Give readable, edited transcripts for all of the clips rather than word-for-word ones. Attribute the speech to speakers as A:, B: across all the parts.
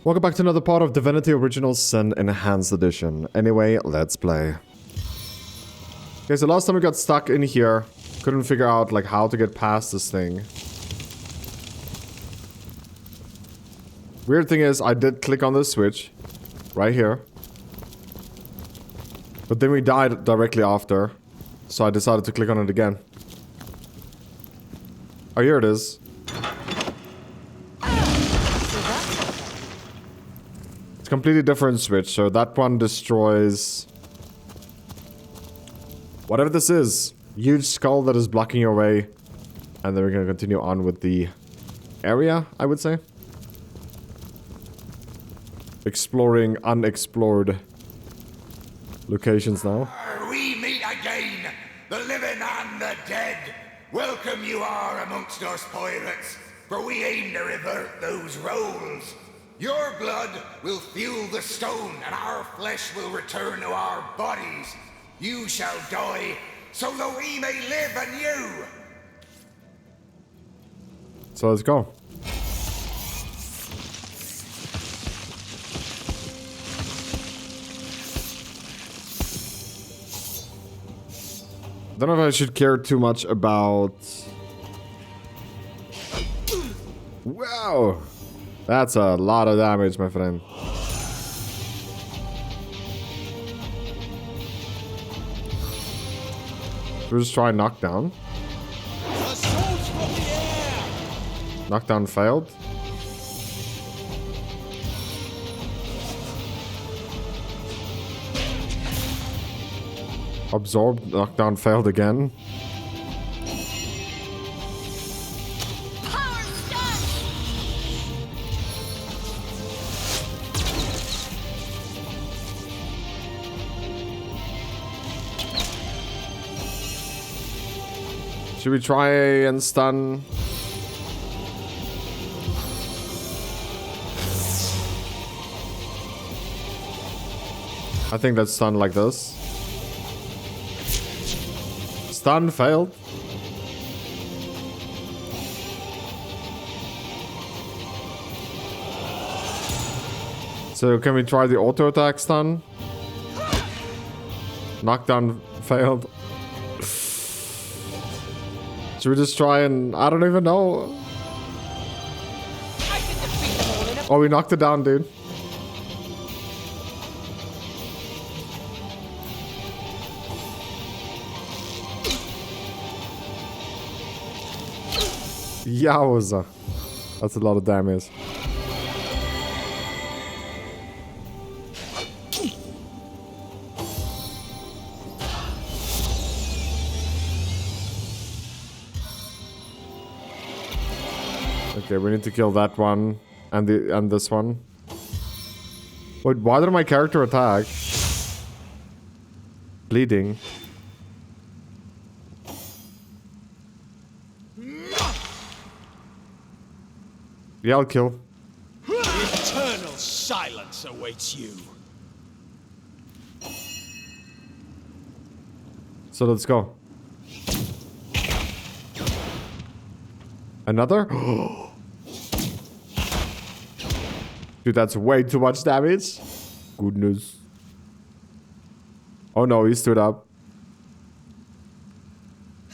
A: Welcome back to another part of Divinity Original Sin Enhanced Edition. Anyway, let's play. Okay, so last time we got stuck in here. Couldn't figure out, like, how to get past this thing. Weird thing is, I did click on this switch. Right here. But then we died directly after. So I decided to click on it again. Oh, here it is. It's a completely different switch, so that one destroys... whatever this is. Huge skull that is blocking your way. And then we're gonna continue on with the area, I would say. Exploring unexplored locations now.
B: We meet again, the living and the dead. Welcome you are amongst us pirates, for we aim to revert those roles. Your blood will fuel the stone, and our flesh will return to our bodies. You shall die, so that we may live anew.
A: So let's go. Don't know if I should care too much about... Wow! That's a lot of damage, my friend. We'll just try knockdown. Knockdown failed. Absorbed, knockdown failed again. Should we try and stun? I think that's stun like this. Stun failed. So can we try the auto attack stun? Knockdown failed. Should we just try and... I don't even know. Oh, we knocked it down, dude. Yowza. That's a lot of damage. Okay, we need to kill that one and this one. Wait, why did my character attack? Bleeding. Yeah, I'll kill.
C: Eternal silence awaits you.
A: So let's go. Another? Dude, that's way too much damage. Goodness. Oh no, he stood up.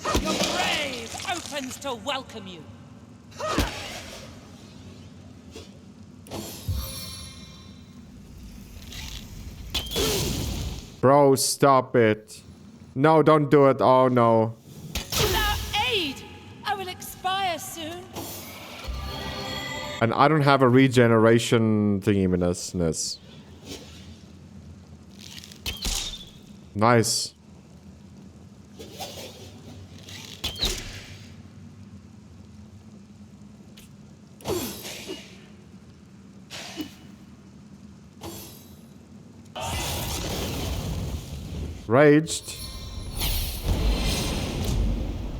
D: Your grave opens to welcome you.
A: Bro, stop it. No, don't do it. Oh no.
D: Without aid, I will expire soon.
A: And I don't have a regeneration thingy-miness. Nice. Raged.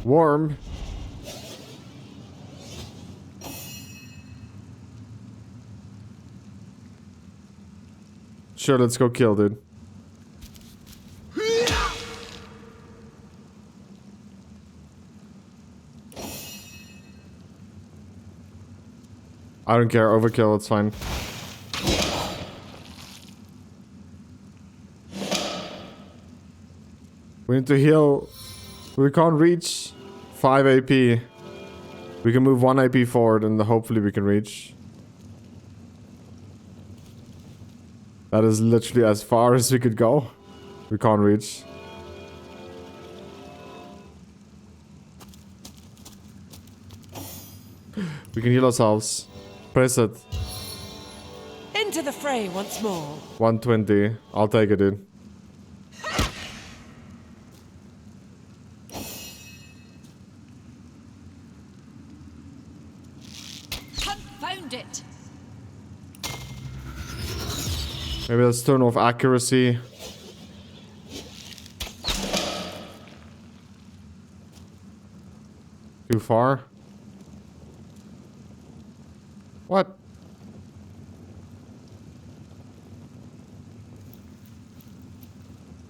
A: Warm. Sure, let's go kill, dude. I don't care. Overkill, it's fine. We need to heal. We can't reach 5 AP. We can move 1 AP forward and hopefully we can reach. That is literally as far as we could go. We can't reach. We can heal ourselves. Press it.
D: Into the fray once more.
A: 120. I'll take it, dude.
D: Confound it.
A: Maybe let's turn off accuracy. Too far? What?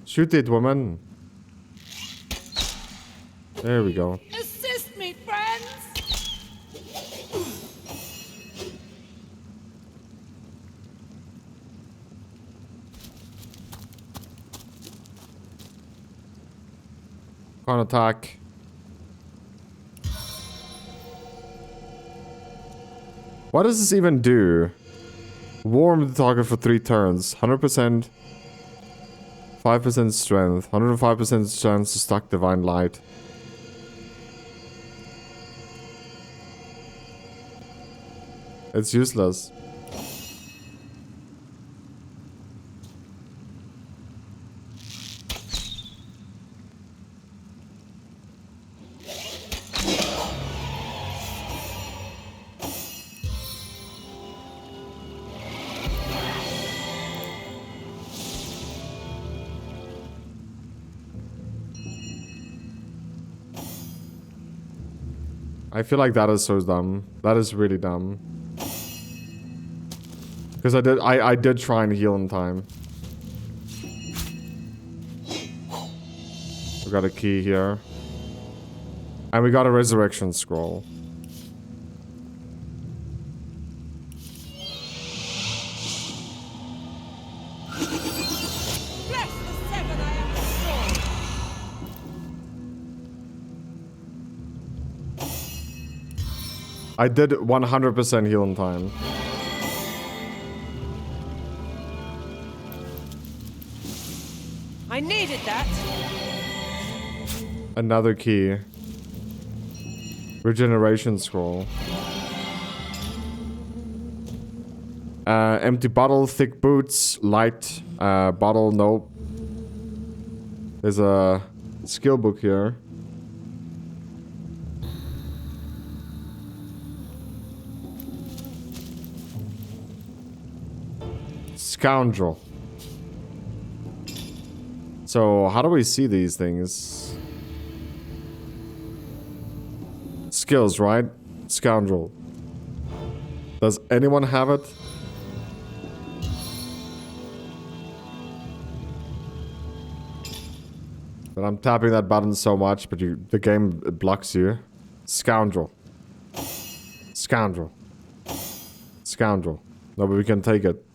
A: Shoot it, woman. There we go.
D: Assist me, friends.
A: Can't attack. What does this even do? Warm the target for 3 turns. 100%. 5% strength. 105% chance to stack divine light. It's useless. I feel like that is so dumb. That is really dumb. Because I did try and heal in time. We got a key here. And we got a resurrection scroll.
D: Bless the seven I am restored.
A: I did 100% heal in time.
D: I needed that.
A: Another key. Regeneration scroll. Empty bottle, thick boots, light bottle, nope. There's a skill book here. Scoundrel. So, how do we see these things? Skills, right? Scoundrel. Does anyone have it? But I'm tapping that button so much, but the game blocks you. Scoundrel. Scoundrel. Scoundrel. No, but we can take it.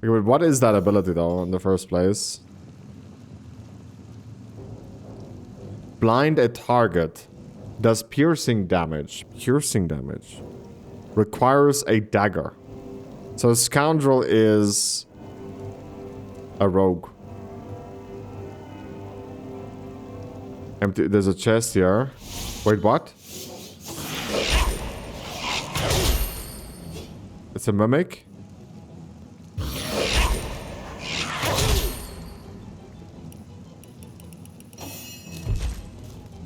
A: Okay, but what is that ability though in the first place? Blind a target. Does piercing damage. Piercing damage. Requires a dagger. So Scoundrel is a rogue. Empty. There's a chest here. Wait, what? It's a mimic?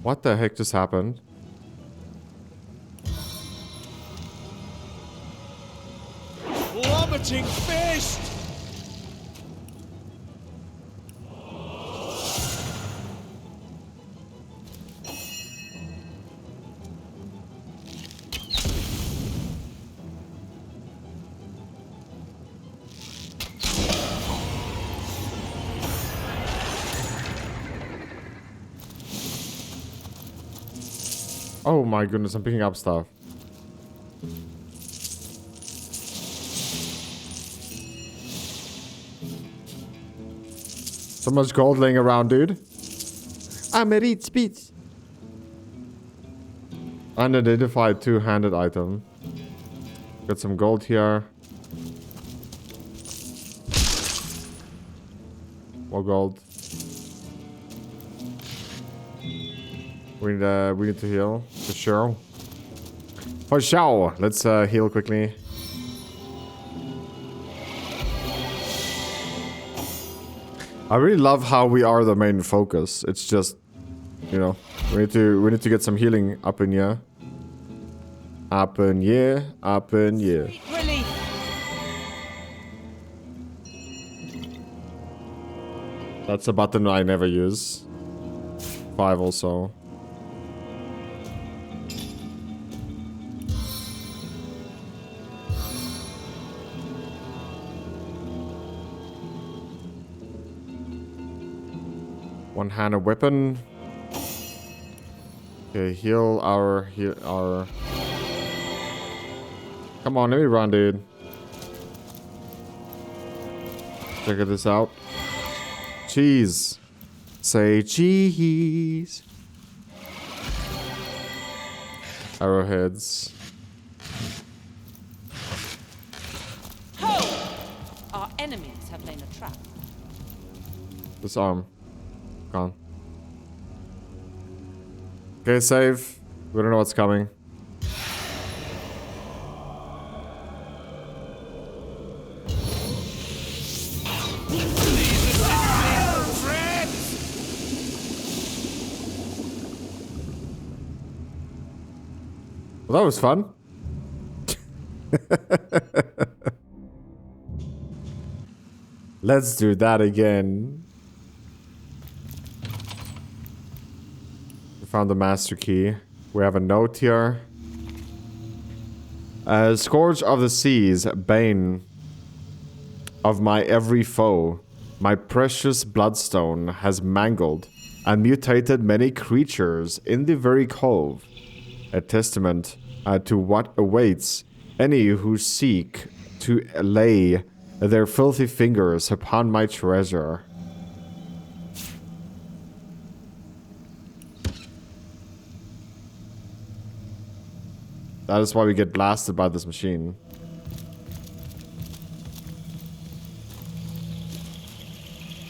A: What the heck just happened?
C: Plummeting fist!
A: Oh my goodness, I'm picking up stuff. So much gold laying around, dude. I'm at eat speech. Unidentified two-handed item. Got some gold here. More gold. We need to heal for sure. For sure. Let's heal quickly. I really love how we are the main focus. It's just, you know, we need to get some healing up in here. Up in here, up in here.
D: Relief.
A: That's a button I never use. 5 also. One-handed weapon. Okay, heal our. Come on, let me run, dude. Check this out. Cheese. Say cheese. Arrowheads.
D: Ho! Our enemies have laid a trap.
A: This arm. Gone. Okay, save. We don't know what's coming. Well, that was fun. Let's do that again. We found the master key. We have a note here. Scourge of the seas, bane of my every foe. My precious bloodstone has mangled and mutated many creatures in the very cove. A testament to what awaits any who seek to lay their filthy fingers upon my treasure. That is why we get blasted by this machine.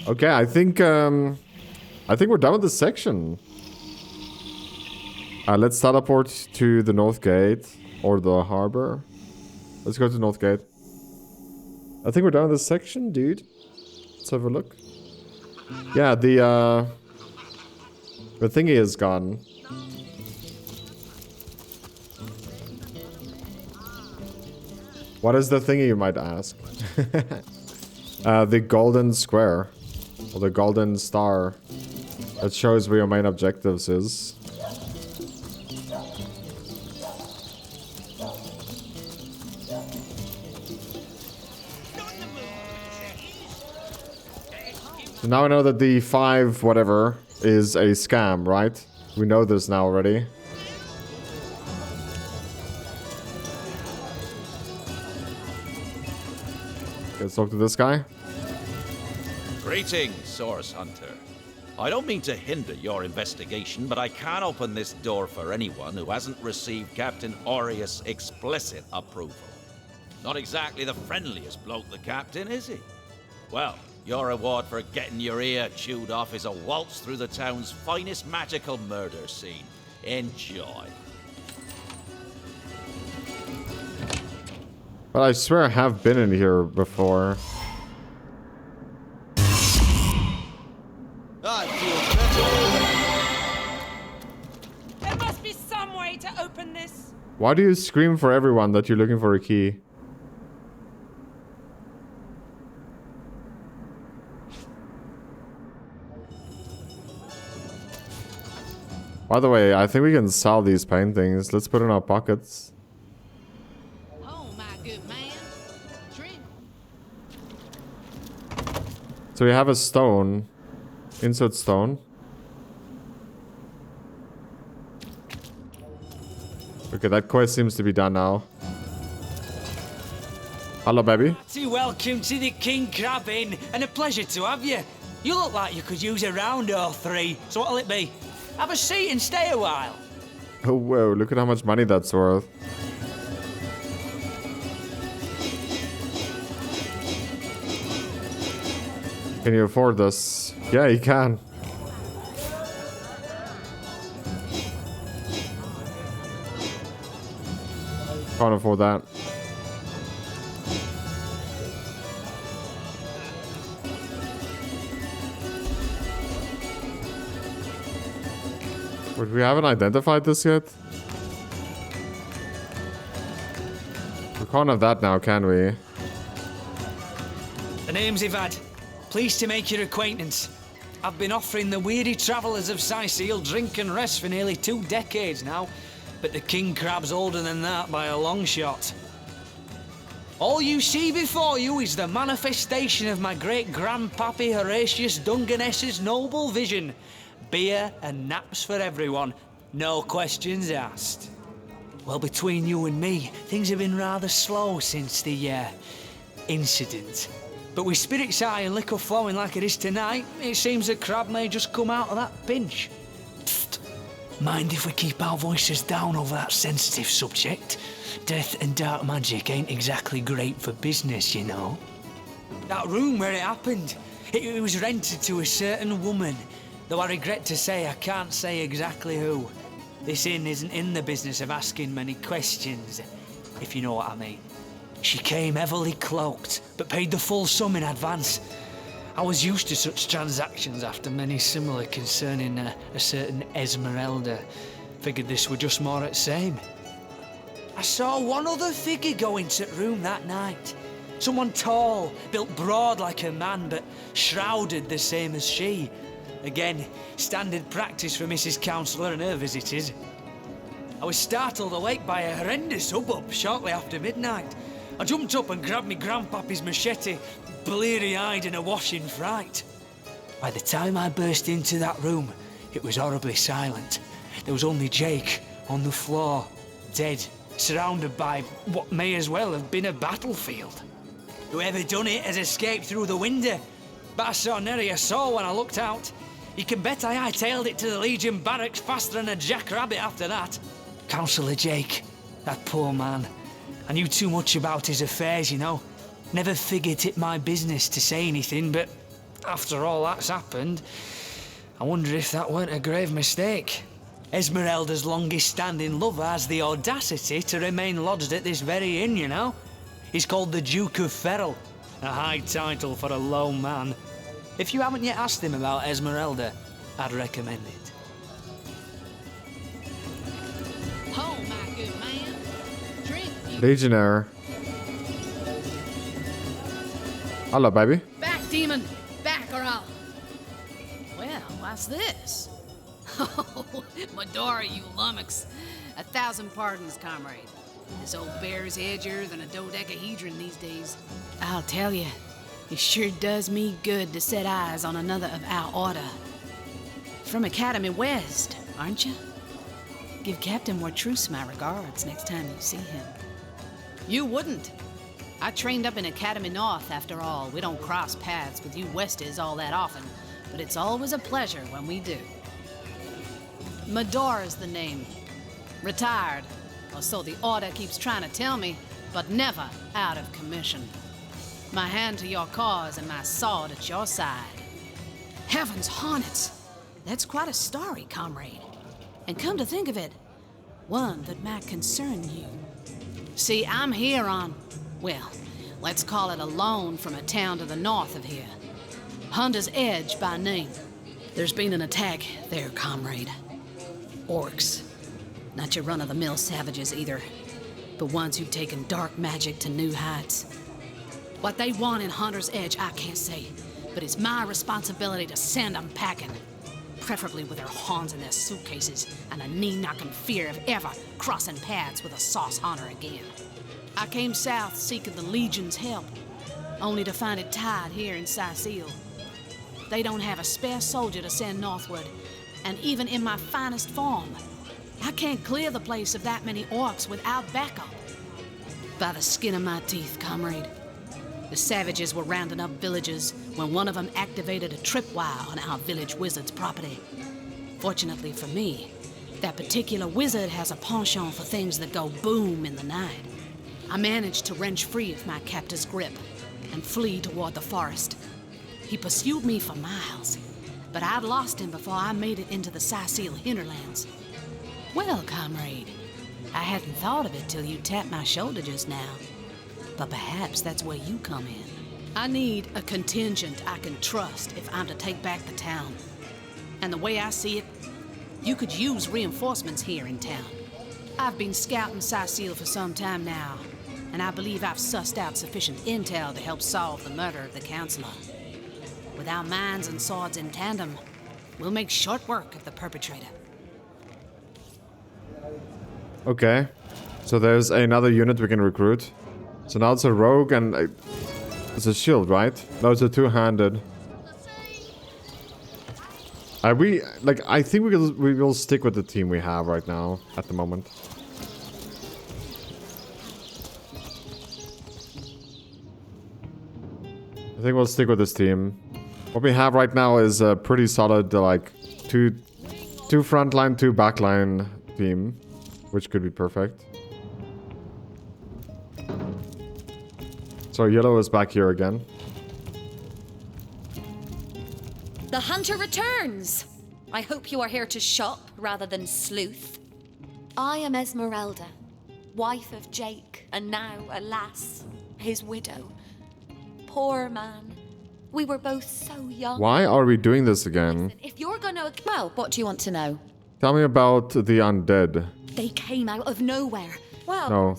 A: Okay, I think we're done with this section. Let's teleport to the North Gate or the harbor. Let's go to North Gate. I think we're done with this section, dude. Let's have a look. Yeah, the thingy is gone. What is the thingy, you might ask? The golden square. Or the golden star. That shows where your main objectives is. So now I know that the 5 whatever is a scam, right? We know this now already. Let's talk to this guy.
E: Greetings, Source Hunter. I don't mean to hinder your investigation, but I can't open this door for anyone who hasn't received Captain Aureus' explicit approval. Not exactly the friendliest bloke, the Captain, is he? Well, your reward for getting your ear chewed off is a waltz through the town's finest magical murder scene. Enjoy.
A: But I swear I have been in here before.
C: I feel better.
D: There must be some way to open this.
A: Why do you scream for everyone that you're looking for a key? By the way, I think we can sell these paintings. Let's put it in our pockets.
D: Oh, my good man. Drink.
A: So we have a stone. Insert stone. Okay, that quest seems to be done now. Hello, baby.
F: Welcome to the King Crab Inn, and a pleasure to have you. You look like you could use a round or three, so what'll it be? Have a seat and stay a while.
A: Oh, whoa, look at how much money that's worth. Can you afford this? Yeah, you can. Can't afford that. But we haven't identified this yet. We can't have that now, can we?
F: The name's Ivad. Pleased to make your acquaintance. I've been offering the weary travellers of Sicil drink and rest for nearly 2 decades now, but the king crab's older than that by a long shot. All you see before you is the manifestation of my great-grandpappy Horatius Dungeness's noble vision. Beer and naps for everyone, no questions asked. Well, between you and me, things have been rather slow since the, incident. But with spirits high and liquor flowing like it is tonight, it seems the crab may just come out of that pinch. Pfft. Mind if we keep our voices down over that sensitive subject? Death and dark magic ain't exactly great for business, you know. That room where it happened, it was rented to a certain woman, though I regret to say I can't say exactly who. This inn isn't in the business of asking many questions, if you know what I mean. She came heavily cloaked, but paid the full sum in advance. I was used to such transactions after many similar concerning a certain Esmeralda. Figured this were just more at same. I saw one other figure go into the room that night. Someone tall, built broad like a man, but shrouded the same as she. Again, standard practice for Mrs. Counselor and her visitors. I was startled awake by a horrendous hubbub shortly after midnight. I jumped up and grabbed me grandpappy's machete, bleary-eyed and awash in fright. By the time I burst into that room, it was horribly silent. There was only Jake on the floor, dead, surrounded by what may as well have been a battlefield. Whoever done it has escaped through the window, but I saw nary a soul when I looked out. You can bet I hightailed it to the Legion barracks faster than a jackrabbit after that. Councillor Jake, that poor man. I knew too much about his affairs, you know. Never figured it my business to say anything, but after all that's happened, I wonder if that weren't a grave mistake. Esmeralda's longest-standing lover has the audacity to remain lodged at this very inn, you know. He's called the Duke of Ferrell, a high title for a low man. If you haven't yet asked him about Esmeralda, I'd recommend it.
D: Oh, my good man. Drink.
A: Legionnaire. Hello, baby.
D: Back, demon. Back, or I'll... Well, what's this? Oh, Medora, you lummox. 1,000 pardons, comrade. This old bear's edgier than a dodecahedron these days. I'll tell you, it sure does me good to set eyes on another of our order. From Academy West, aren't you? Give Captain Wartruce my regards next time you see him. You wouldn't. I trained up in Academy North, after all. We don't cross paths with you Westies all that often, but it's always a pleasure when we do. Medora's the name. Retired, or so the order keeps trying to tell me, but never out of commission. My hand to your cause and my sword at your side. Heavens hornets! That's quite a story, comrade. And come to think of it, one that might concern you. See, I'm here on, well, let's call it a loan from a town to the north of here. Hunter's Edge by name. There's been an attack there, comrade. Orcs. Not your run-of-the-mill savages either, but ones who've taken dark magic to new heights. What they want in Hunter's Edge, I can't say, but it's my responsibility to send them packing. Preferably with their horns in their suitcases and a knee-knocking fear of ever crossing paths with a sauce hunter again. I came south seeking the Legion's help, only to find it tied here in Sicil. They don't have a spare soldier to send northward, and even in my finest form, I can't clear the place of that many orcs without backup. By the skin of my teeth, comrade. The savages were rounding up villagers when one of them activated a tripwire on our village wizard's property. Fortunately for me, that particular wizard has a penchant for things that go boom in the night. I managed to wrench free of my captor's grip and flee toward the forest. He pursued me for miles, but I'd lost him before I made it into the Sicil hinterlands. Well, comrade, I hadn't thought of it till you tapped my shoulder just now. But perhaps that's where you come in. I need a contingent I can trust if I'm to take back the town. And the way I see it, you could use reinforcements here in town. I've been scouting Sicil for some time now, and I believe I've sussed out sufficient intel to help solve the murder of the Counselor. With our minds and swords in tandem, we'll make short work of the perpetrator.
A: Okay. So there's another unit we can recruit. So now it's a rogue and it's a shield, right? No, it's a two-handed. I think we will stick with the team we have right now at the moment. I think we'll stick with this team. What we have right now is a pretty solid, like, two frontline, two backline team, which could be perfect. So yellow is back here again.
G: The hunter returns! I hope you are here to shop rather than sleuth. I am Esmeralda, wife of Jake, and now, alas, his widow. Poor man. We were both so young.
A: Why are we doing this again?
G: Listen, if you're gonna... Well, what do you want to know?
A: Tell me about the undead.
G: They came out of nowhere. Well,
A: No.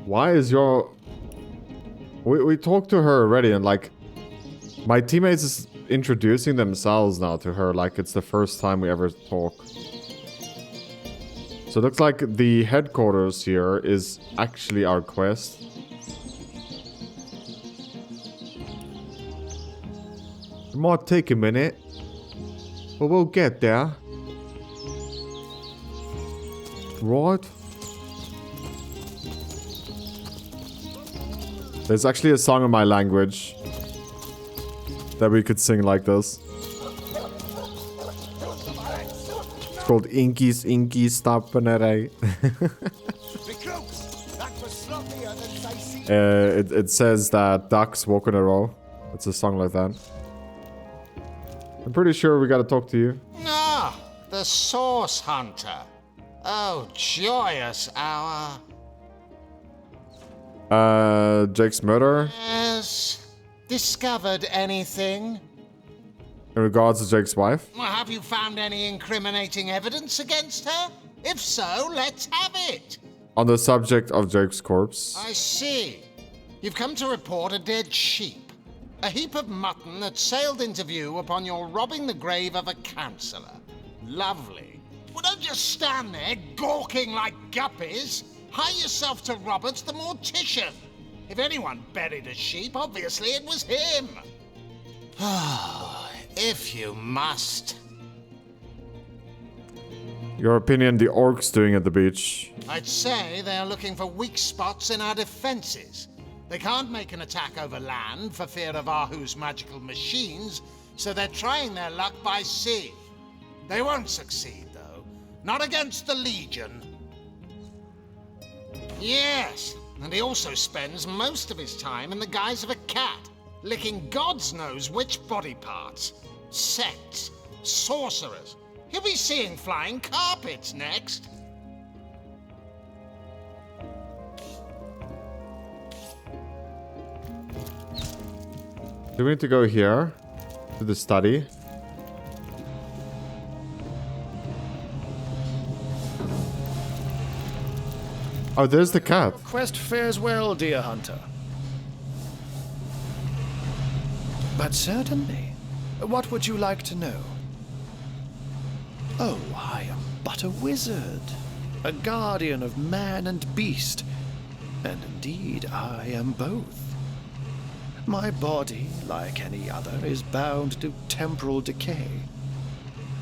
A: Why is your... We talked to her already and like... My teammates is introducing themselves now to her like it's the first time we ever talk. So it looks like the headquarters here is actually our quest. It might take a minute, but we'll get there. Right? There's actually a song in my language that we could sing like this. It's called Inkies Inkies Stappanere. It says that ducks walk in a row. It's a song like that. I'm pretty sure we gotta talk to you.
H: Ah, the Source Hunter. Oh, joyous hour.
A: Jake's murder.
H: Yes. Discovered anything?
A: In regards to Jake's wife.
H: Well, have you found any incriminating evidence against her? If so, let's have it.
A: On the subject of Jake's corpse.
H: I see. You've come to report a dead sheep. A heap of mutton that sailed into view upon your robbing the grave of a councillor. Lovely. Well, don't just stand there gawking like guppies. Hie yourself to Roberts the mortician. If anyone buried a sheep, obviously it was him. If you must.
A: Your opinion, the orcs doing at the beach.
H: I'd say they are looking for weak spots in our defenses. They can't make an attack over land for fear of Ahu's magical machines, so they're trying their luck by sea. They won't succeed, though. Not against the Legion. Yes, and he also spends most of his time in the guise of a cat, licking God's knows which body parts. Sects, sorcerers. He'll be seeing flying carpets next.
A: Do we need to go here? To the study? Oh, there's the cat.
I: Quest fares well, dear hunter. But certainly. What would you like to know? Oh, I am but a wizard, a guardian of man and beast, and indeed I am both. My body, like any other, is bound to temporal decay.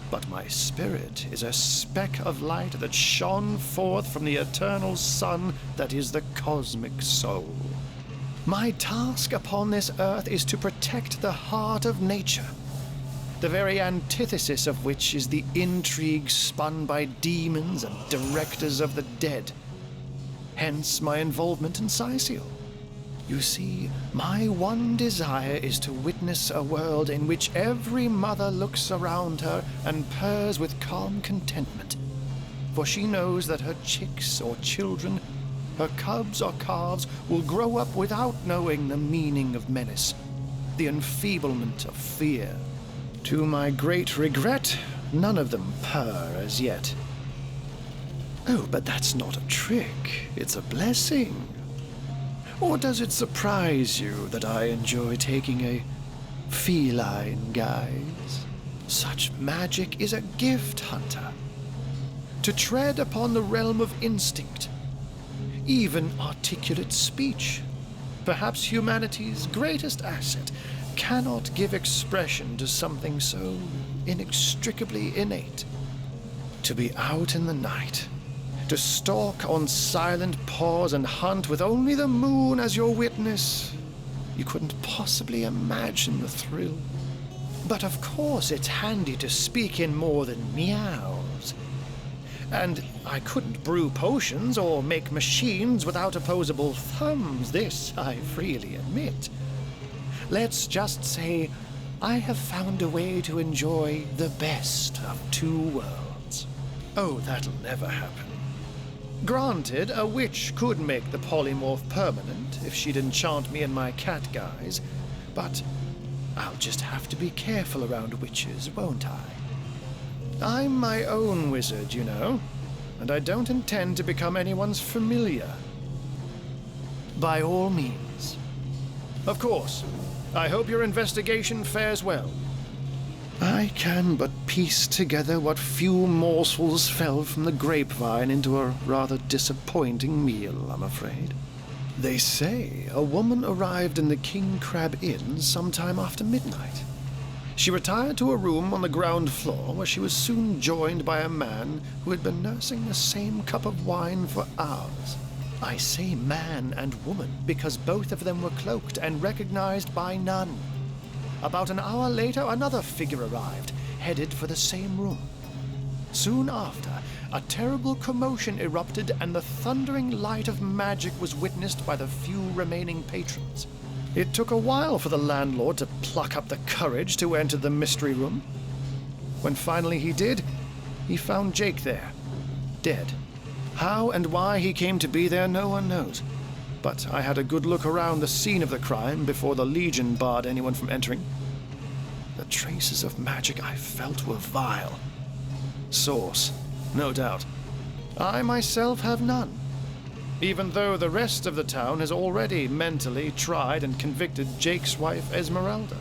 I: but my spirit is a speck of light that shone forth from the eternal sun that is the cosmic soul. My task upon this earth is to protect the heart of nature, the very antithesis of which is the intrigue spun by demons and directors of the dead. Hence my involvement in Sicil. You see, my one desire is to witness a world in which every mother looks around her and purrs with calm contentment, for she knows that her chicks or children, her cubs or calves, will grow up without knowing the meaning of menace, the enfeeblement of fear. To my great regret, none of them purr as yet. Oh, but that's not a trick. It's a blessing. Or does it surprise you that I enjoy taking a feline guise? Such magic is a gift, Hunter. To tread upon the realm of instinct, even articulate speech, perhaps humanity's greatest asset, cannot give expression to something so inextricably innate. To be out in the night, to stalk on silent paws and hunt with only the moon as your witness. You couldn't possibly imagine the thrill. But of course it's handy to speak in more than meows. And I couldn't brew potions or make machines without opposable thumbs, this I freely admit. Let's just say I have found a way to enjoy the best of two worlds. Oh, that'll never happen. Granted, a witch could make the polymorph permanent if she'd enchant me in my cat guise, but I'll just have to be careful around witches, won't I? I'm my own wizard, you know, and I don't intend to become anyone's familiar. By all means. Of course, I hope your investigation fares well. I can but piece together what few morsels fell from the grapevine into a rather disappointing meal, I'm afraid. They say a woman arrived in the King Crab Inn sometime after midnight. She retired to a room on the ground floor where she was soon joined by a man who had been nursing the same cup of wine for hours. I say man and woman because both of them were cloaked and recognized by none. About an hour later, another figure arrived, headed for the same room. Soon after, a terrible commotion erupted and the thundering light of magic was witnessed by the few remaining patrons. It took a while for the landlord to pluck up the courage to enter the mystery room. When finally he did, he found Jake there, dead. How and why he came to be there, no one knows. But I had a good look around the scene of the crime before the Legion barred anyone from entering. The traces of magic I felt were vile. Source, no doubt. I myself have none, even though the rest of the town has already mentally tried and convicted Jake's wife, Esmeralda.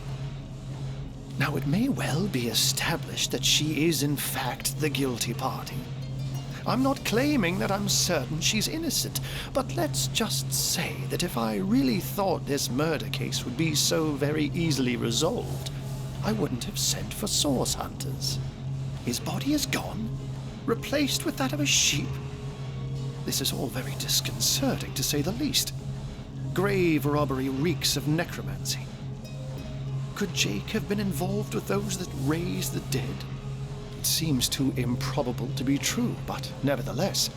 I: Now, it may well be established that she is in fact the guilty party. I'm not claiming that I'm certain she's innocent, but let's just say that if I really thought this murder case would be so very easily resolved, I wouldn't have sent for source hunters. His body is gone, replaced with that of a sheep. This is all very disconcerting, to say the least. Grave robbery reeks of necromancy. Could Jake have been involved with those that raise the dead? It seems too improbable to be true, but nevertheless.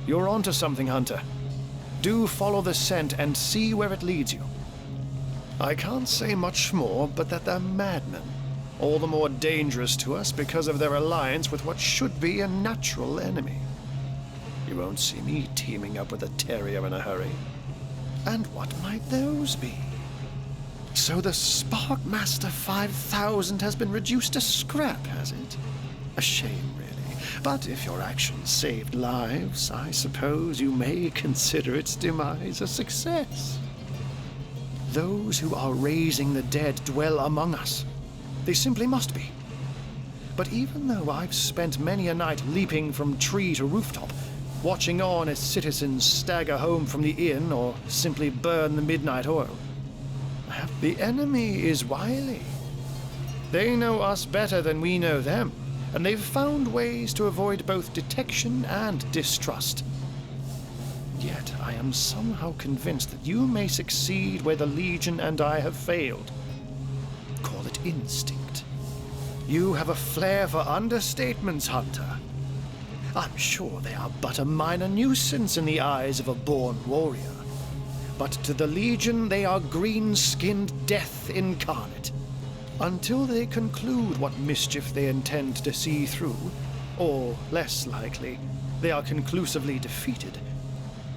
I: You're onto something, Hunter. Do follow the scent and see where it leads you. I can't say much more, but that they're madmen, all the more dangerous to us because of their alliance with what should be a natural enemy. You won't see me teaming up with a terrier in a hurry. And what might those be? So the Sparkmaster 5000 has been reduced to scrap, has it? A shame, really. But if your actions saved lives, I suppose you may consider its demise a success. Those who are raising the dead dwell among us. They simply must be. But even though I've spent many a night leaping from tree to rooftop, watching on as citizens stagger home from the inn or simply burn the midnight oil, the enemy is wily. They know us better than we know them, and they've found ways to avoid both detection and distrust. Yet I am somehow convinced that you may succeed where the Legion and I have failed. Call it instinct. You have a flair for understatements, Hunter. I'm sure they are but a minor nuisance in the eyes of a born warrior. But to the Legion, they are green-skinned death incarnate. Until they conclude what mischief they intend to see through, or, less likely, they are conclusively defeated,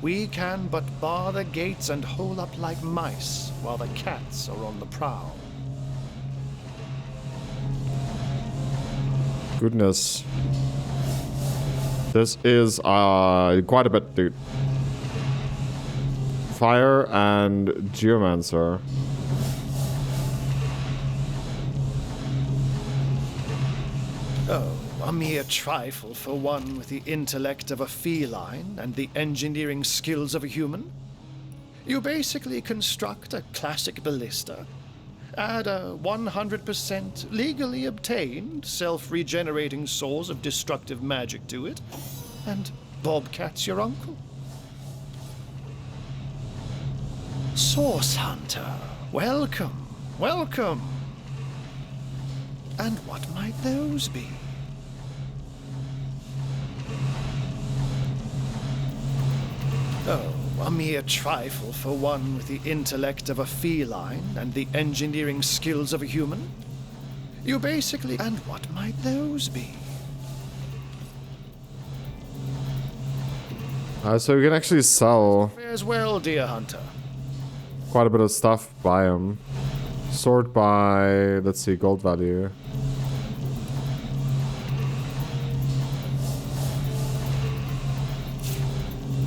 I: we can but bar the gates and hole up like mice while the cats are on the prowl.
A: Goodness. This is quite a bit, dude. Fire and Geomancer.
I: Oh, a mere trifle for one with the intellect of a feline and the engineering skills of a human. You basically construct a classic ballista, add a 100% legally obtained self-regenerating source of destructive magic to it, and Bobcat's your uncle. Source Hunter, welcome, welcome. And what might those be? Oh, a mere trifle for one with the intellect of a feline and the engineering skills of a human. You basically... And what might those be?
A: So you can actually sell
I: Fares well, dear Hunter.
A: quite a bit of stuff by them. Sort by, let's see, gold value.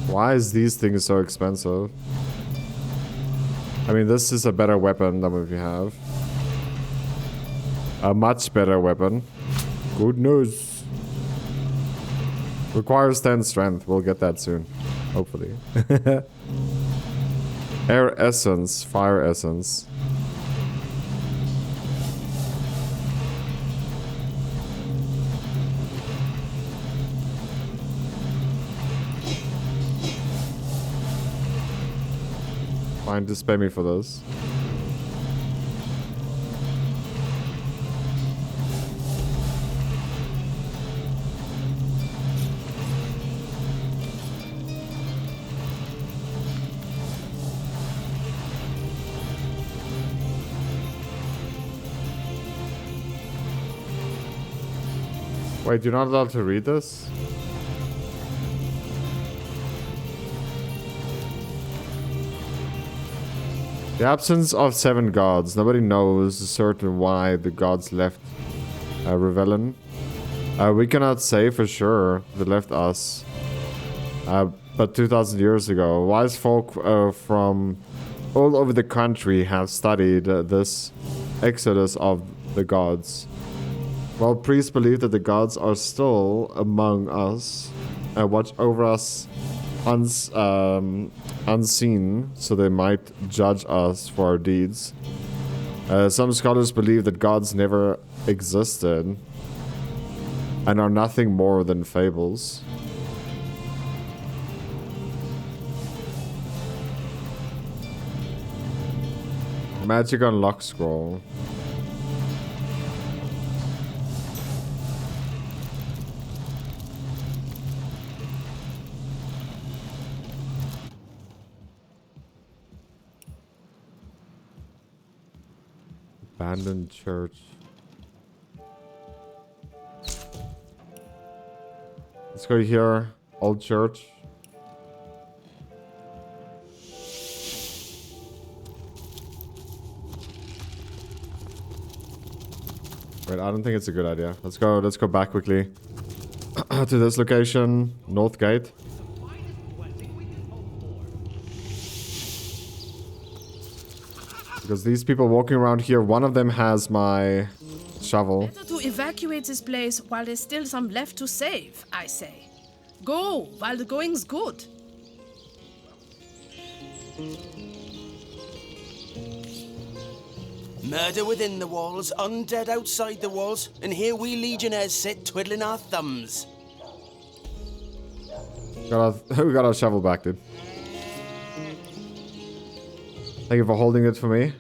A: Why is these things so expensive? I mean, this is a better weapon than what we have. A much better weapon. Good news. Requires 10 strength. We'll get that soon. Hopefully. Air essence. Fire essence. Fine, just pay me for this. Wait, you're not allowed to read this? The absence of 7 gods. Nobody knows certain why the gods left Revelin. We cannot say for sure they left us. But 2,000 years ago, wise folk from all over the country have studied this exodus of the gods. While priests believe that the gods are still among us, watch over us unseen, so they might judge us for our deeds. Some scholars believe that gods never existed and are nothing more than fables. Magic unlock scroll. Abandoned church. Let's go here. Old church. Wait, I don't think it's a good idea. Let's go back quickly to this location, North Gate. Because these people walking around here, one of them has my shovel.
J: Better to evacuate this place while there's still some left to save, I say. Go while the going's good.
K: Murder within the walls, undead outside the walls, and here we legionnaires sit twiddling our thumbs.
A: We got our shovel back, dude. Thank you for holding it for me.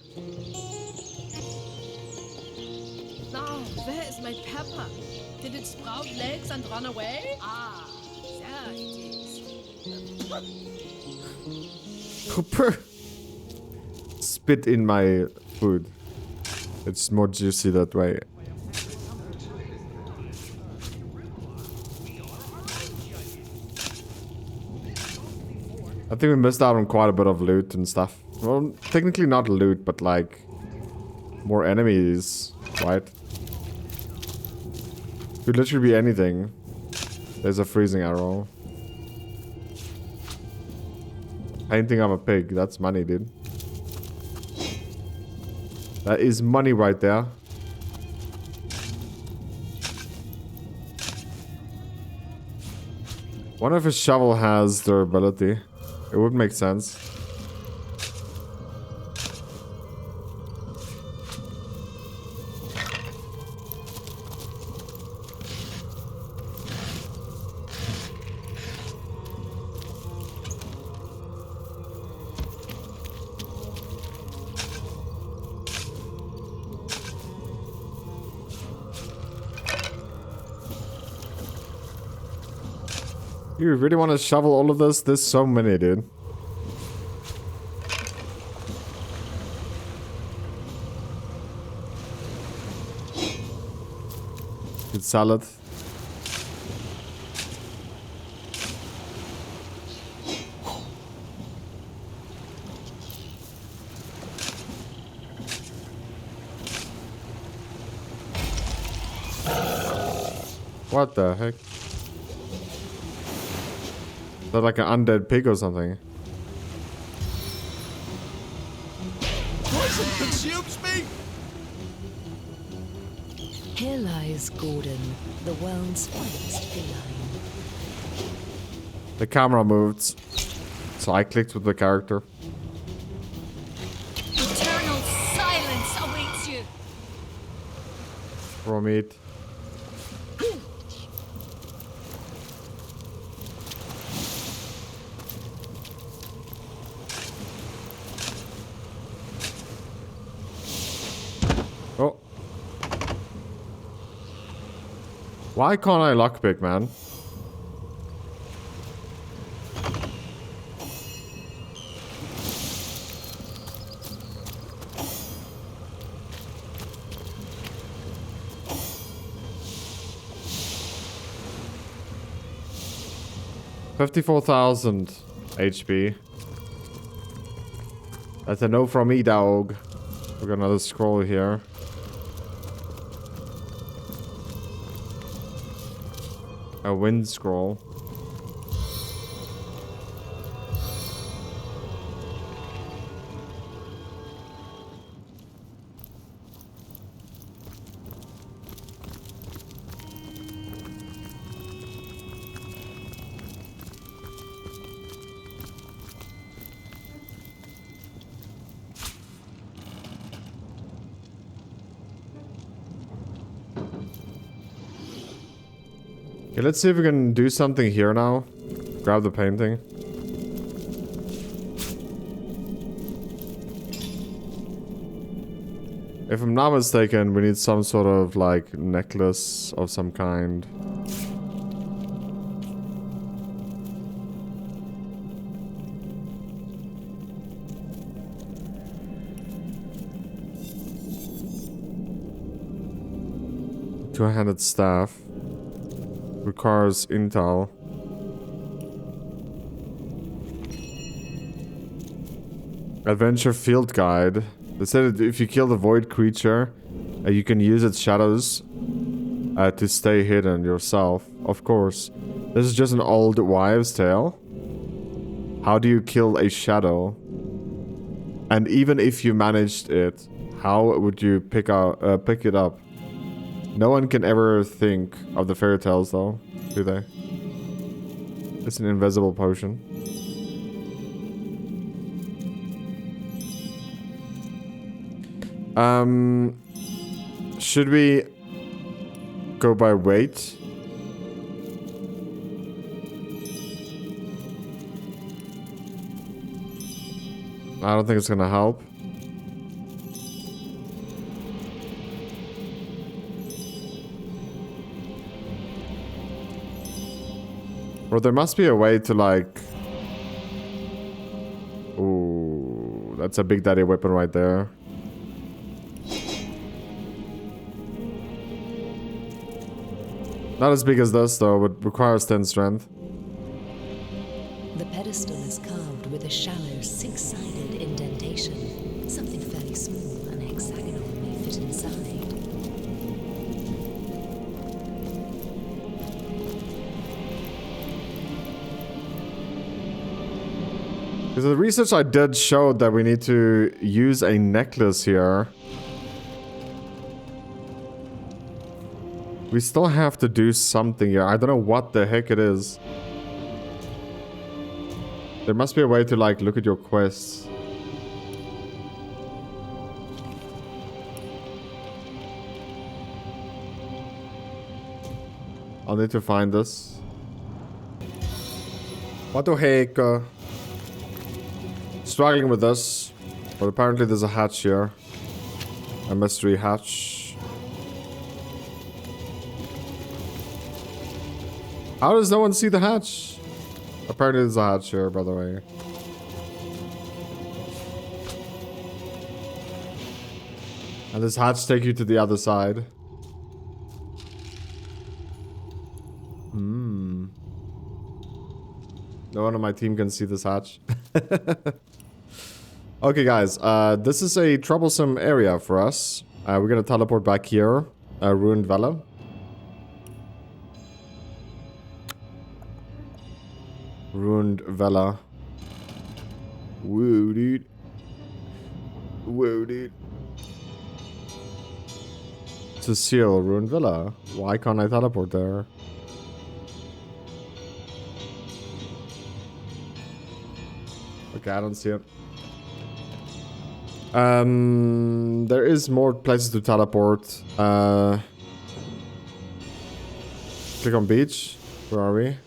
J: Now, where is my pepper? Did it sprout legs and run away? Ah, there it is.
A: Cooper. Spit in my food. It's more juicy that way. I think we missed out on quite a bit of loot and stuff. Well, technically not loot, but like more enemies, right? Could literally be anything. There's a freezing arrow. Painting of a pig, that's money, dude. That is money right there. Wonder if a shovel has durability. It would make sense. You really want to shovel all of this? There's so many, dude. Good salad. What the heck? Is that like an undead pig or something?
C: Poison consumes me!
L: Here lies Gordon, the world's finest feline.
A: The camera moved, so I clicked with the character.
G: Eternal silence awaits you.
A: Raw meat. Oh. Why can't I lockpick, man? $54,000 HP. That's a no from me, dog. We got another scroll here. A wind scroll. Okay, let's see if we can do something here now. Grab the painting. If I'm not mistaken, we need some sort of like necklace of some kind. Two-handed staff. Requires intel. Adventure field guide. They said that if you kill the void creature, you can use its shadows to stay hidden yourself. Of course. This is just an old wives' tale. How do you kill a shadow? And even if you managed it, how would you pick it up? No one can ever think of the fairy tales, though, do they? It's an invisible potion. Should we go by weight? I don't think it's gonna help. Or there must be a way to like... Ooh, that's a big daddy weapon right there. Not as big as this though, but requires 10 strength.
L: The pedestal is carved with a shallow six-sided indentation. Something fairly small and hexagonal may fit inside.
A: Because the research I did showed that we need to use a necklace here. We still have to do something here. I don't know what the heck it is. There must be a way to like look at your quests. I'll need to find this. What the heck? Struggling with this. But apparently there's a hatch here. A mystery hatch. How does no one see the hatch? Apparently there's a hatch here, by the way. And this hatch takes you to the other side. No one on my team can see this hatch. Okay, guys. This is a troublesome area for us. We're gonna teleport back here. Ruined Vela. Ruined Vela. Whoa, dude. Whoa, dude. To seal Ruined Villa. Why can't I teleport there? Okay, I don't see it. There is more places to teleport. Click on beach. Where are we?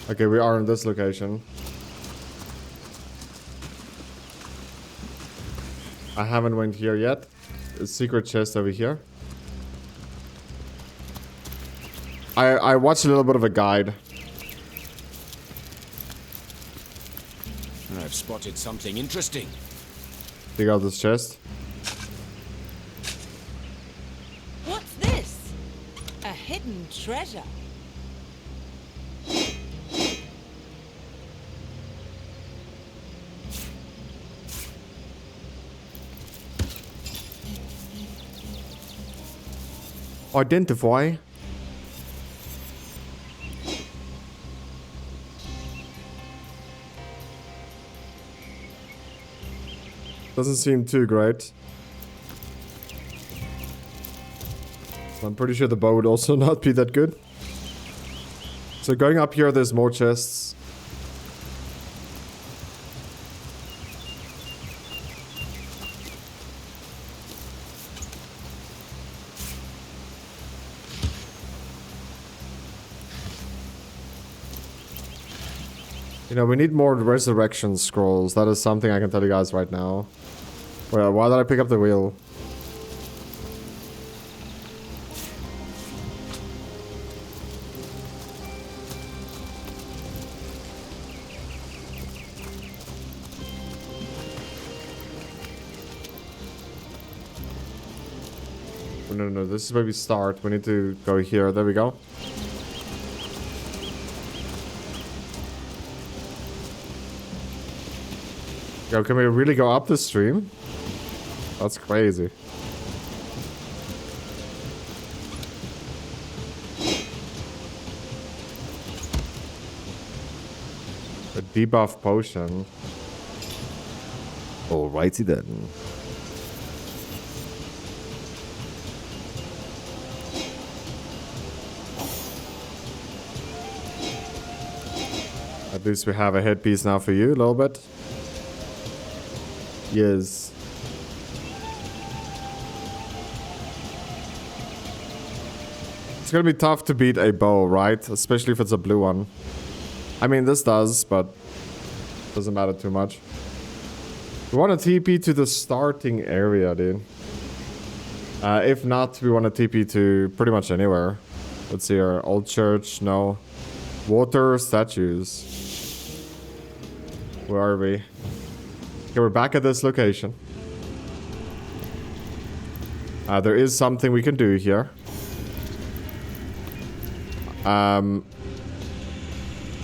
A: Okay, we are in this location. I haven't went here yet. A secret chest over here. I watched a little bit of a guide.
C: I've spotted something interesting.
A: Dig out this chest.
M: What's this? A hidden treasure.
A: Identify. Doesn't seem too great. I'm pretty sure the bow would also not be that good. So going up here, there's more chests. You know, we need more resurrection scrolls. That is something I can tell you guys right now. Well, why did I pick up the wheel? Oh, no, this is where we start. We need to go here. There we go. Yo, can we really go up the stream? That's crazy. A debuff potion. Alrighty then. At least we have a headpiece now for you, a little bit. Yes. It's gonna be tough to beat a bow, right? Especially if it's a blue one. I mean, this does, but doesn't matter too much. We want to TP to the starting area, dude. If not, we want to TP to pretty much anywhere. Let's see here. Old church, no. Water, statues. Where are we? Okay, we're back at this location. There is something we can do here.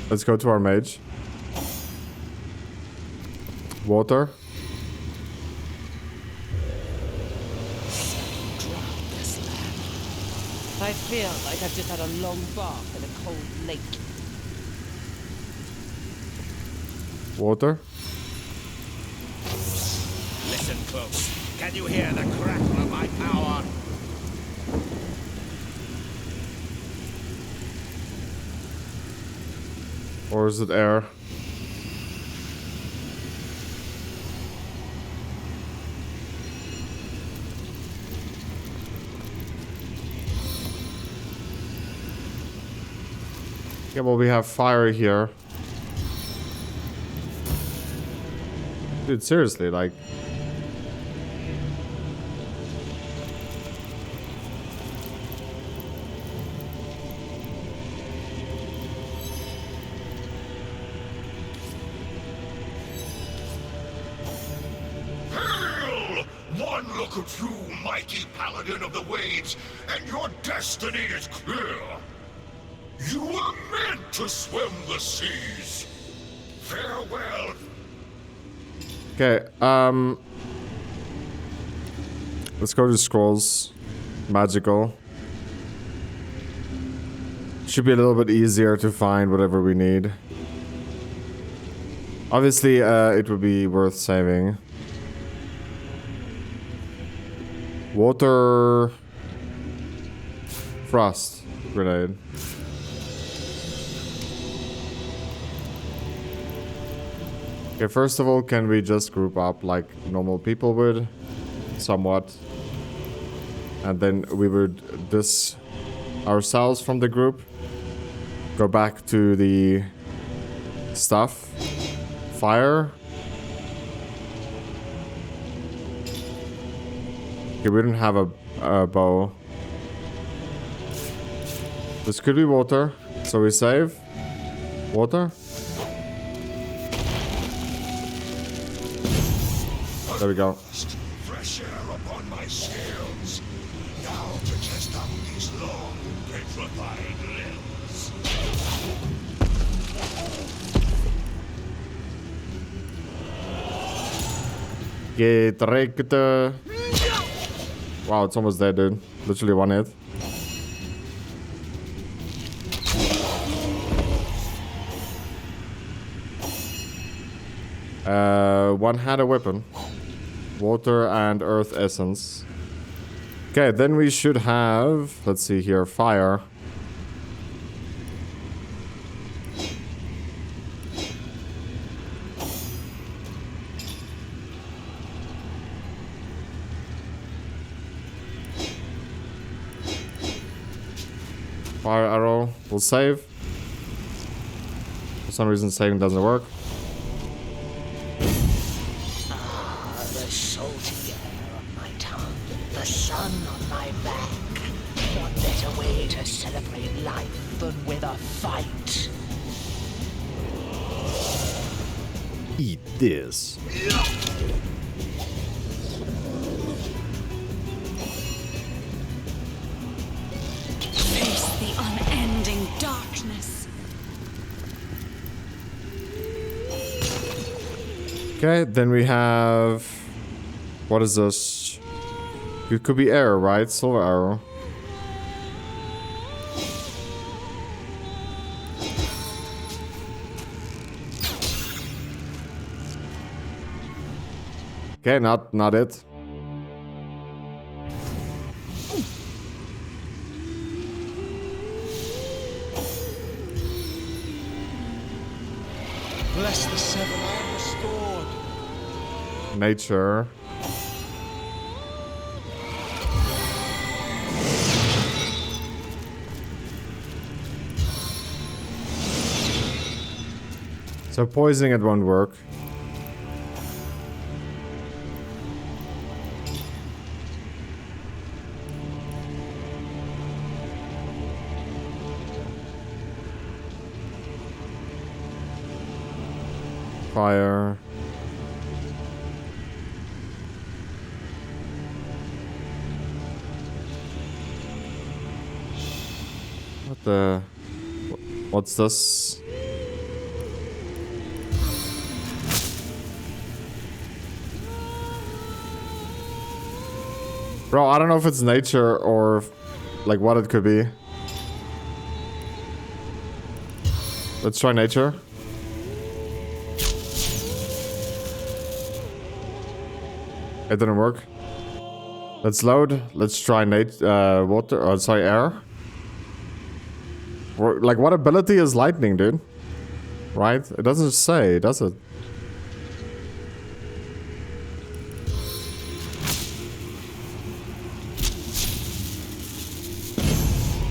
A: Let's go to our mage. Water.
M: I feel like I've just had a long bath in a cold lake.
A: Water.
B: Listen close. Can you hear the crackle of my power?
A: Or is it air? Yeah, well, we have fire here. Dude, seriously, like...
B: Hail! One look at you, mighty paladin of the waves, and your destiny is clear. You were meant to swim the seas. Farewell.
A: Okay, let's go to scrolls. Magical. Should be a little bit easier to find whatever we need. Obviously, it would be worth saving. Water... Frost grenade. Okay, first of all, can we just group up like normal people would? Somewhat. And then we would dis ourselves from the group. Go back to the stuff. Fire. Okay, we don't have a bow. This could be water. So we save. Water. There we go.
B: Fresh air upon my scales. Now to test out these long, petrified limbs.
A: Get wrecked. Wow, it's almost there, dude. Literally one hit. One had a weapon. Water and earth essence. Okay, then we should have... Let's see here. Fire. Fire arrow. We'll save. For some reason saving doesn't work.
N: The salty air on my tongue, the sun on my back. What better way to celebrate life than with a fight?
A: Eat this.
G: Face the unending darkness.
A: Okay, then we have... What is this? It could be air, right? Silver arrow. Okay, not it.
F: Bless the seven, I am restored.
A: nature. So poisoning it won't work. Fire. What the? What's this? Bro, I don't know if it's nature or like what it could be. Let's try nature. It didn't work. Let's load. Let's try water. Oh, sorry, air. Like, what ability is lightning, dude? Right? It doesn't say, does it?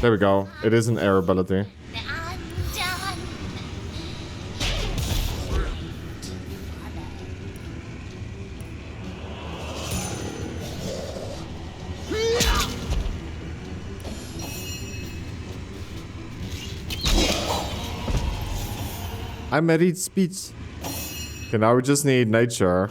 A: There we go. It is an air ability. I'm at each speech. Okay, now we just need nature.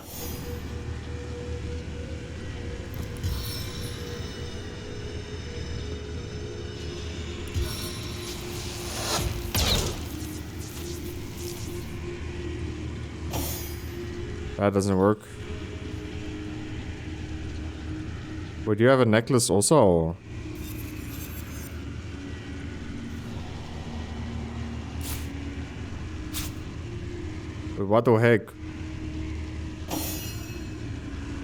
A: That doesn't work. Wait, do you have a necklace also? Wait, what the heck?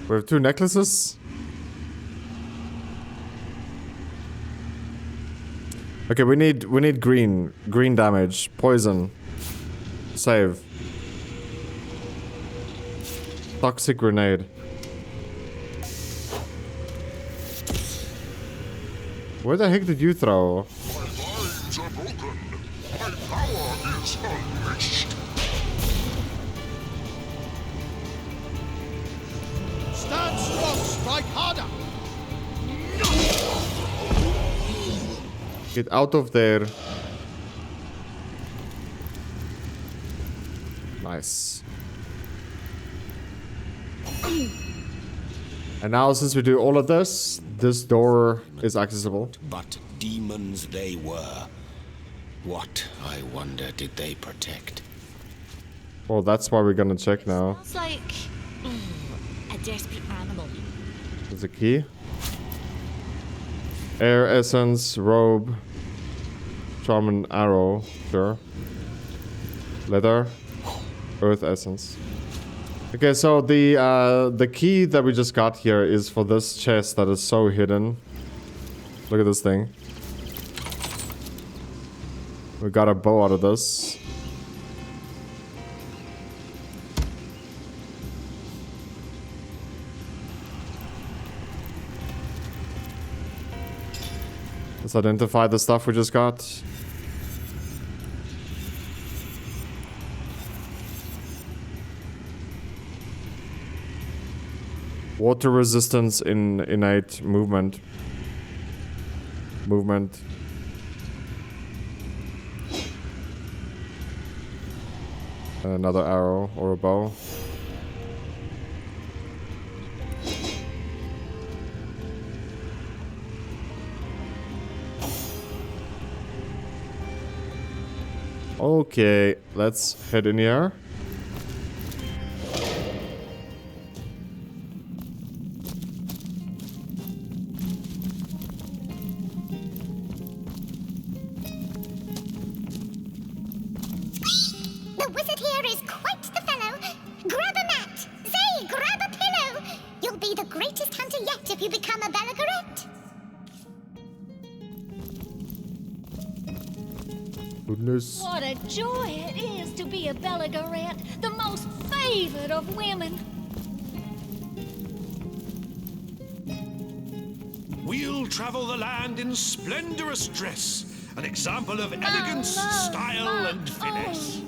A: We have two necklaces? Okay, we need green damage, poison, save. Toxic grenade. Where the heck did you throw?
O: My lines are broken. My power is unleashed.
P: Stand strong, strike harder.
A: Get out of there. Nice. And now, since we do all of this, this door is accessible.
C: But demons they were. What, I wonder, did they protect?
A: Well, that's why we're gonna check now.
G: It's like a desperate animal.
A: There's a key. Air essence, robe, charm and arrow, sure. Leather, earth essence. Okay, so the key that we just got here is for this chest that is so hidden. Look at this thing. We got a bow out of this. Let's identify the stuff we just got. Water resistance in innate movement. Movement. Another arrow or a bow. Okay, let's head in here.
Q: The wizard here is quite the fellow. Grab a mat. Zay, grab a pillow. You'll be the greatest hunter yet if you become a Belagorette.
A: Goodness.
R: What a joy it is to be a Belagorette, the most favored of women. We'll travel the land in splendorous dress, an example of elegance, style, and finesse.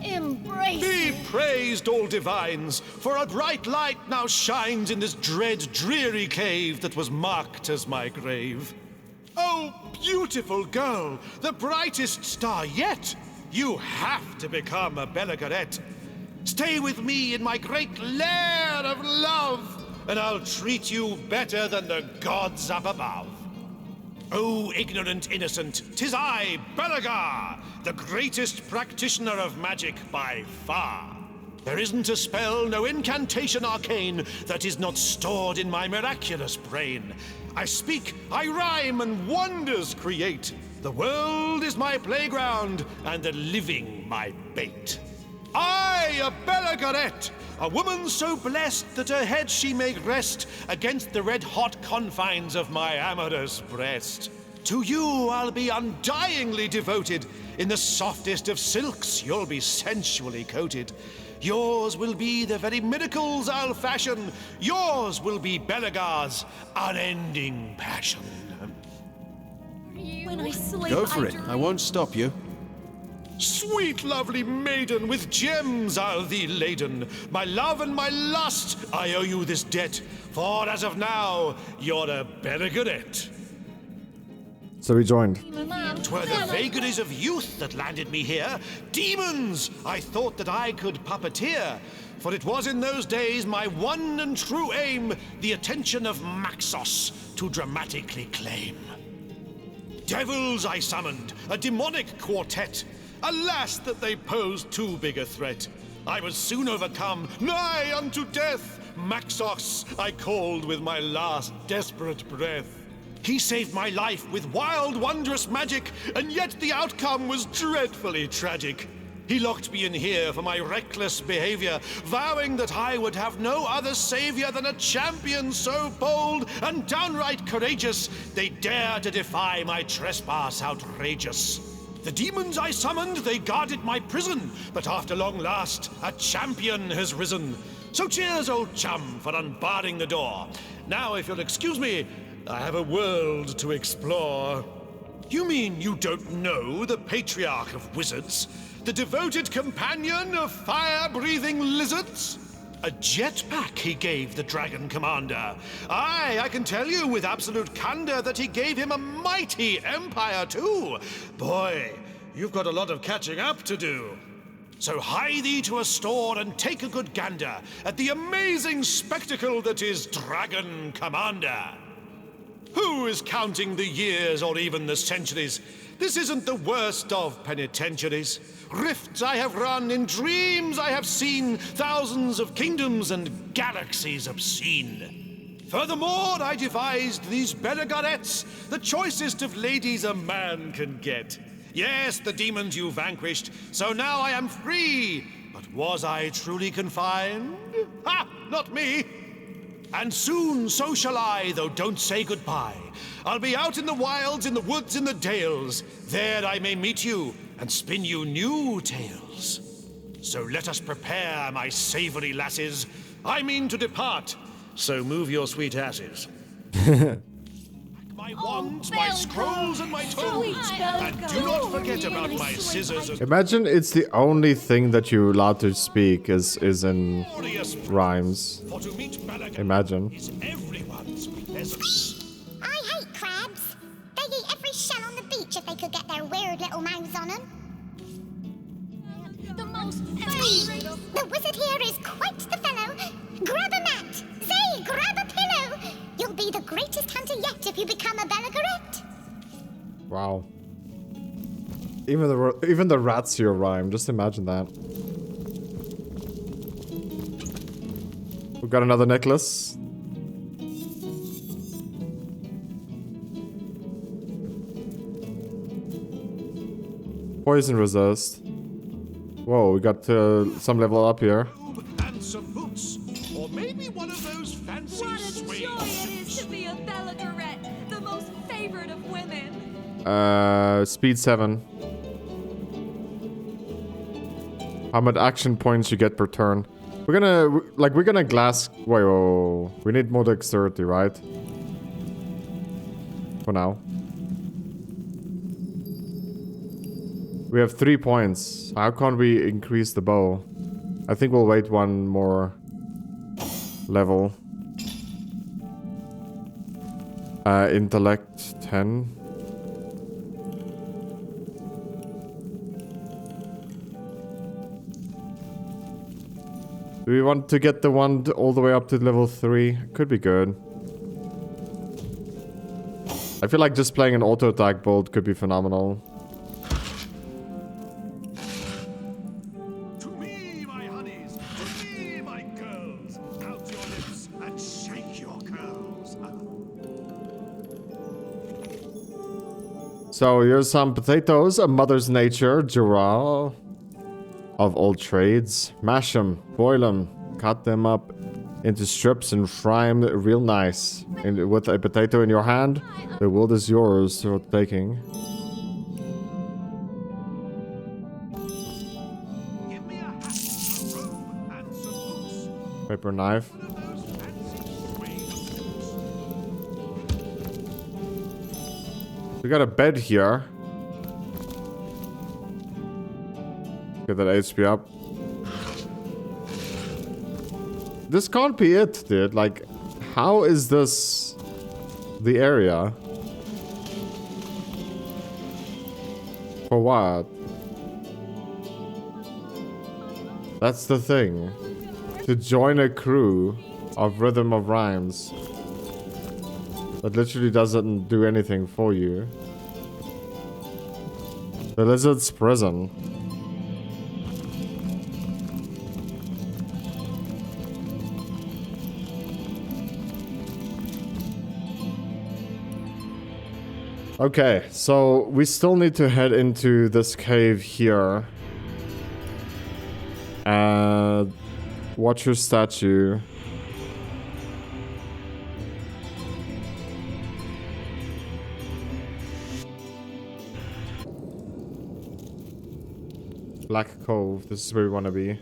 J: Embrace
R: Be praised, all divines, for a bright light now shines in this dread, dreary cave that was marked as my grave. Oh, beautiful girl, the brightest star yet! You have to become a Bellegarette. Stay with me in my great lair of love, and I'll treat you better than the gods up above. Oh, ignorant innocent, 'tis I, Belagar, the greatest practitioner of magic by far. There isn't a spell, no incantation arcane, that is not stored in my miraculous brain. I speak, I rhyme, and wonders create. The world is my playground, and the living my bait. I, a Bellegarette, a woman so blessed that her head she may rest against the red-hot confines of my amorous breast. To you I'll be undyingly devoted. In the softest of silks you'll be sensually coated. Yours will be the very miracles I'll fashion. Yours will be Belagar's unending passion.
G: When I sleep,
K: Go for it. I won't stop you.
R: Sweet, lovely maiden, with gems I'll thee laden. My love and my lust, I owe you this debt. For as of now, you're a Bellegarette.
A: So we joined.
R: 'Twere the vagaries of youth that landed me here. Demons! I thought that I could puppeteer. For it was in those days my one and true aim, the attention of Maxos to dramatically claim. Devils I summoned, a demonic quartet. Alas, that they posed too big a threat. I was soon overcome, nigh unto death. Maxos I called with my last desperate breath. He saved my life with wild, wondrous magic, and yet the outcome was dreadfully tragic. He locked me in here for my reckless behavior, vowing that I would have no other savior than a champion so bold and downright courageous, they dare to defy my trespass outrageous. The demons I summoned, they guarded my prison, but after long last, a champion has risen. So cheers, old chum, for unbarring the door. Now, if you'll excuse me, I have a world to explore. You mean you don't know the patriarch of wizards? The devoted companion of fire-breathing lizards? A jetpack he gave the dragon commander. Aye, I can tell you with absolute candor that he gave him a mighty empire too. Boy, you've got a lot of catching up to do. So hie thee to a store and take a good gander at the amazing spectacle that is Dragon Commander. Who is counting the years or even the centuries? This isn't the worst of penitentiaries. Rifts I have run, in dreams I have seen, thousands of kingdoms and galaxies obscene. Furthermore, I devised these Bellegarettes, the choicest of ladies a man can get. Yes, the demons you vanquished, so now I am free. But was I truly confined? Ha! Not me! And soon so shall I, though don't say goodbye. I'll be out in the wilds, in the woods, in the dales. There I may meet you and spin you new tales. So let us prepare, my savory lasses. I mean to depart, so move your sweet asses. My wands, my scrolls, and my tomes. And do not forget about my scissors.
A: Imagine it's the only thing that you're allowed to speak is in rhymes. Imagine.
Q: I hate crabs. They eat every shell on the beach if they could get their weird little mouths on them.
J: The most favorite.
Q: The wizard here is quite the fellow. Grab a mat. Say, grab a pillow. You'll be the greatest hunter yet if you become a Bellegarette.
A: Wow. Even the rats here rhyme. Just imagine that. We got another necklace. Poison resist. Whoa, we got some level up here.
R: And some boots, or maybe one of those fancy
S: What a joy it is to be a Bellegarette, the most favorite of women.
A: Speed 7. How much action points you get per turn? We're gonna glass. Wait. We need more dexterity, right? For now. We have 3 points. How can we increase the bow? I think we'll wait one more level. Intellect 10. Do we want to get the one all the way up to level 3? Could be good. I feel like just playing an auto attack bolt could be phenomenal.
R: To me, my honeys, to me, my girls. Out your lips and shake your curls.
A: So here's some potatoes, a mother's nature, Jura of all trades. Mash them, boil them, cut them up into strips and fry them real nice. And with a potato in your hand, the world is yours for taking. Paper knife. We got a bed here. Get that HP up. This can't be it, dude. Like, how is this the area? For what? That's the thing. To join a crew of Rhythm of Rhymes. That literally doesn't do anything for you. The Lizard's Prison. Okay, so we still need to head into this cave here. Watch your statue. Black Cove, this is where we want to be.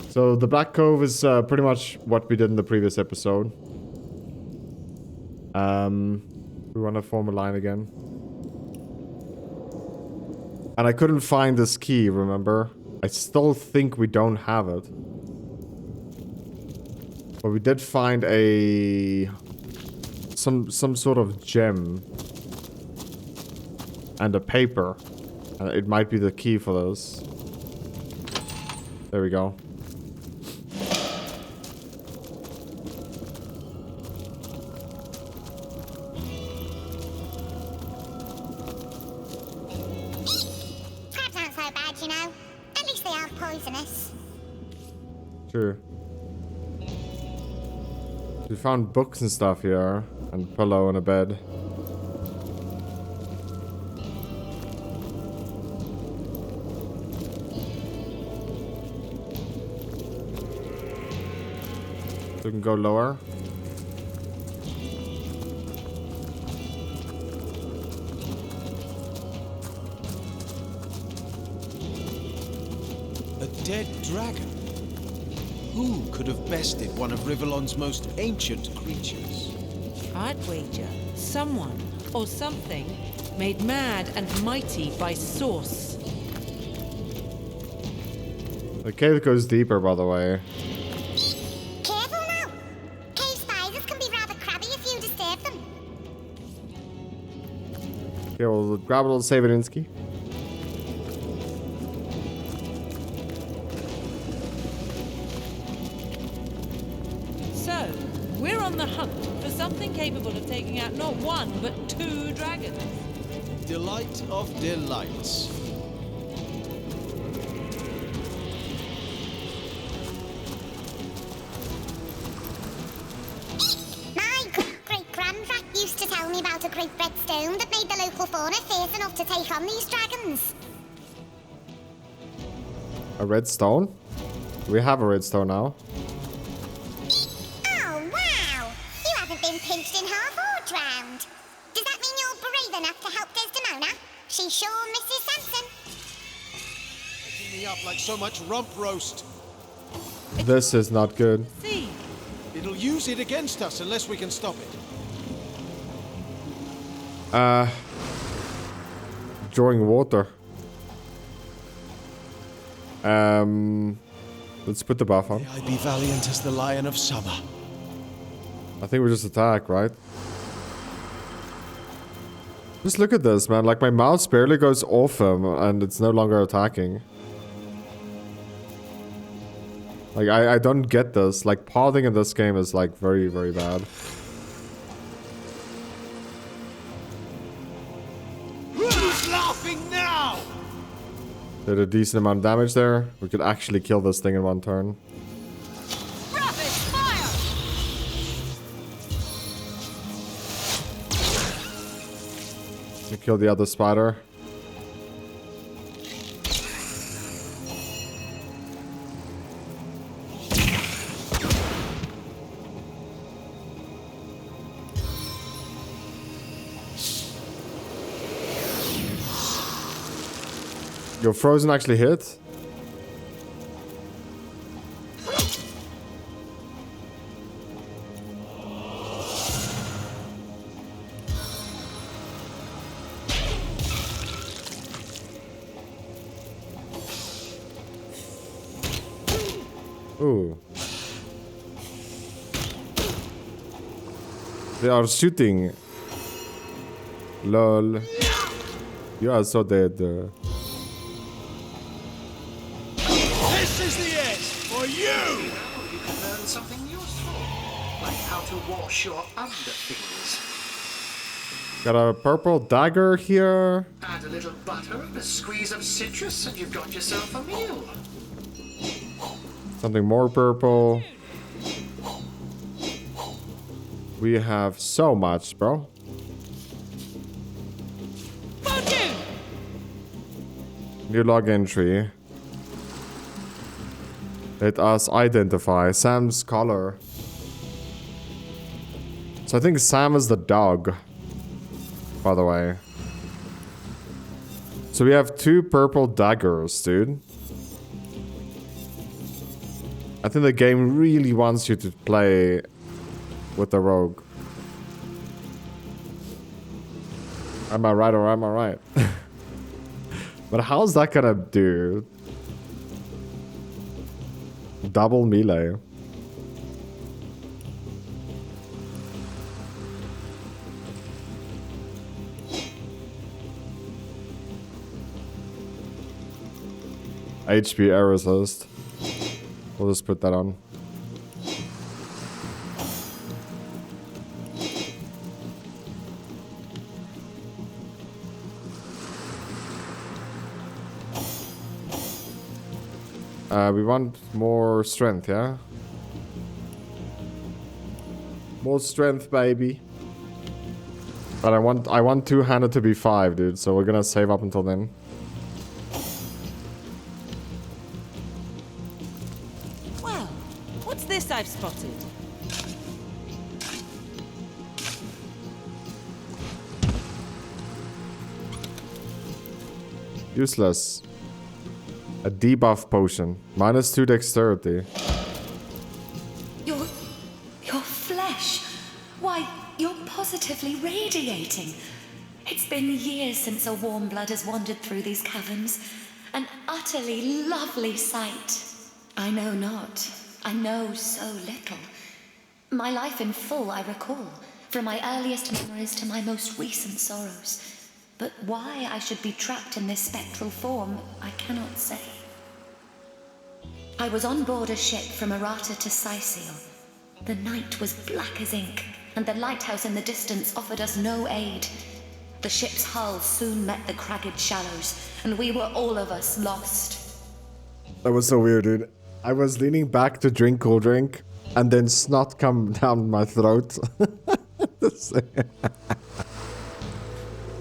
A: So the Black Cove is pretty much what we did in the previous episode. We want to form a line again. And I couldn't find this key, remember? I still think we don't have it. But we did find some sort of gem. And a paper. And it might be the key for those. There we go.
Q: Crabs aren't so bad, you know. At least they are poisonous.
A: Sure. We found books and stuff here. And a pillow and a bed. We can go lower.
K: A dead dragon? Who could have bested one of Rivellon's most ancient creatures?
T: I'd wager someone or something made mad and mighty by Source.
A: The cave goes deeper, by the way.
Q: Careful now. Cave spiders can be rather crabby if you disturb them.
A: Okay, we'll grab a little Saverinsky.
T: So, we're on the hunt for something capable of taking out not one, but 2 dragons.
K: Delight of delights.
Q: My great-grandrat used to tell me about a great red stone that made the local fauna fierce enough to take on these dragons.
A: A red stone? We have a red stone now.
Q: Oh, wow! You haven't been pinched in half or drowned. Does that mean you're brave enough to help Desdemona? She sure misses Samson.
R: Making me up like so much rump roast.
A: This is not good.
T: See?
K: It'll use it against us unless we can stop it.
A: Drawing water. Let's put the buff on.
K: May I be valiant as the Lion of Summer.
A: I think we just attack, right? Just look at this, man. Like, my mouse barely goes off him, and it's no longer attacking. Like, I don't get this. Like, pathing in this game is, like, very, very bad.
K: Who's laughing now?
A: Did a decent amount of damage there. We could actually kill this thing in one turn.
S: Rapid fire!
A: We kill the other spider. Your frozen actually hit? Ooh. They are shooting. Lol. You are so dead.
K: This is the end for you!
I: Now you can learn something useful, like how to wash your underthings.
A: Got a purple dagger here.
I: Add a little butter and a squeeze of citrus, and you've got yourself a meal.
A: Something more purple. We have so much, bro. New log entry. Let us identify Sam's color. So I think Sam is the dog, by the way. So we have 2 purple daggers, dude. I think the game really wants you to play with the rogue. Am I right or am I right? But how's that gonna do? Double melee. HP air resist. We'll just put that on. We want more strength, yeah? More strength, baby. But I want two-handed to be 5, dude, so we're gonna save up until then.
T: Well, what's this I've spotted?
A: Useless. A debuff potion. -2 dexterity.
G: Your flesh. Why, you're positively radiating. It's been years since a warm blood has wandered through these caverns. An utterly lovely sight. I know not. I know so little. My life in full I recall, from my earliest memories to my most recent sorrows. But why I should be trapped in this spectral form, I cannot say. I was on board a ship from Errata to Sicil. The night was black as ink, and the lighthouse in the distance offered us no aid. The ship's hull soon met the cragged shallows, and we were all of us lost.
A: That was so weird, dude. I was leaning back to drink cool drink, and then snot come down my throat.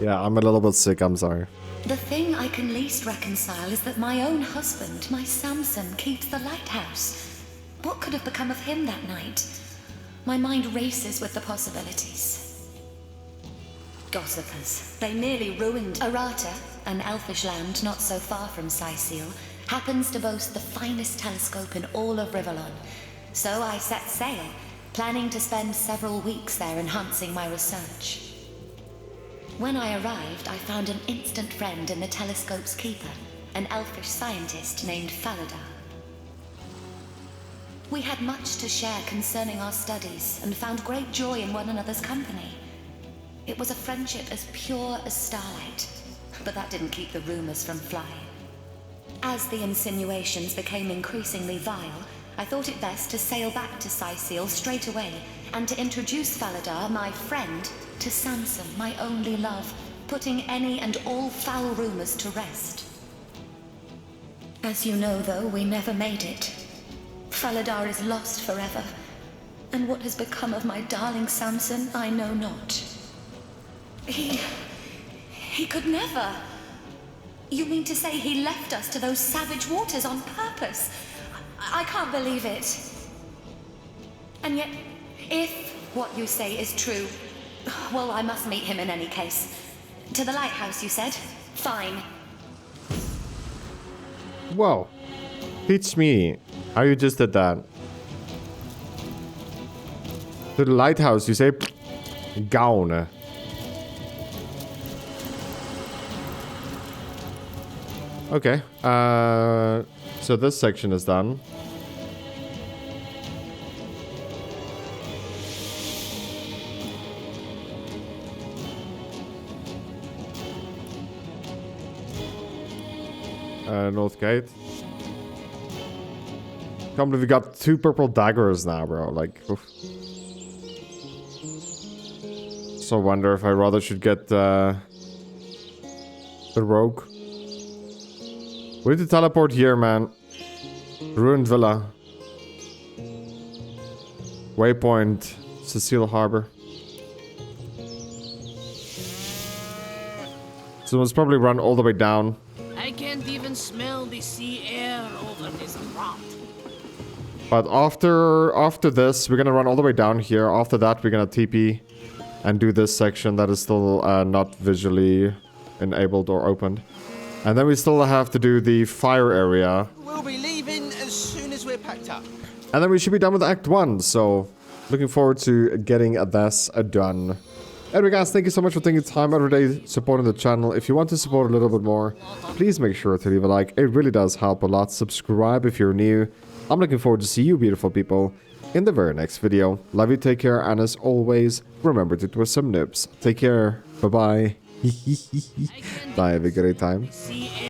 A: Yeah, I'm a little bit sick, I'm sorry.
G: The thing I can least reconcile is that my own husband, my Samson, keeps the lighthouse. What could have become of him that night? My mind races with the possibilities. Gossipers. They nearly ruined Errata, an elfish land not so far from Sicil, happens to boast the finest telescope in all of Rivellon. So I set sail, planning to spend several weeks there enhancing my research. When I arrived, I found an instant friend in the telescope's keeper, an elfish scientist named Faladar. We had much to share concerning our studies and found great joy in one another's company. It was a friendship as pure as starlight, but that didn't keep the rumors from flying. As the insinuations became increasingly vile, I thought it best to sail back to Cyseal straight away and to introduce Faladar, my friend, to Samson, my only love, putting any and all foul rumors to rest. As you know, though, we never made it. Faladar is lost forever, and what has become of my darling Samson, I know not. He could never. You mean to say he left us to those savage waters on purpose? I can't believe it. And yet, if what you say is true, well, I must meet him in any case. To the lighthouse, you said? Fine.
A: Whoa. Teach me how you just did that. To the lighthouse, you say? Gaune. Okay. So this section is done. North Gate. Can't believe we got 2 purple daggers now, bro. Like, oof. So wonder if I rather should get the rogue. We need to teleport here, man. Ruined Villa. Waypoint. Cecile Harbor. So let's probably run all the way down.
J: I can't even smell the sea air over this rot.
A: But after this, we're gonna run all the way down here. After that, we're gonna TP and do this section that is still not visually enabled or opened. And then we still have to do the fire area.
K: We'll be leaving as soon as we're packed up.
A: And then we should be done with Act 1. So, looking forward to getting this done. Anyway guys, thank you so much for taking time out of your day supporting the channel. If you want to support a little bit more, please make sure to leave a like. It really does help a lot. Subscribe if you're new. I'm looking forward to see you beautiful people in the very next video. Love you, take care, and as always, remember to twist some nips. Take care. Bye-bye. Bye, have a great time.